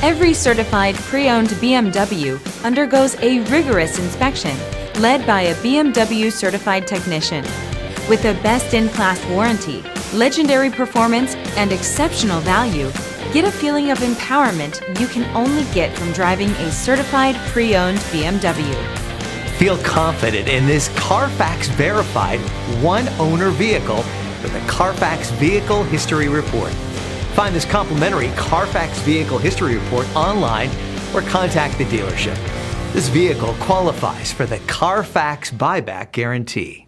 Every certified pre-owned BMW undergoes a rigorous inspection led by a BMW certified technician. With a best-in-class warranty, legendary performance, and exceptional value, get a feeling of empowerment you can only get from driving a certified pre-owned BMW. Feel confident in this CARFAX verified one-owner vehicle with a CARFAX Vehicle History Report. Find this complimentary CARFAX Vehicle History Report online or contact the dealership. This vehicle qualifies for the CARFAX buyback guarantee.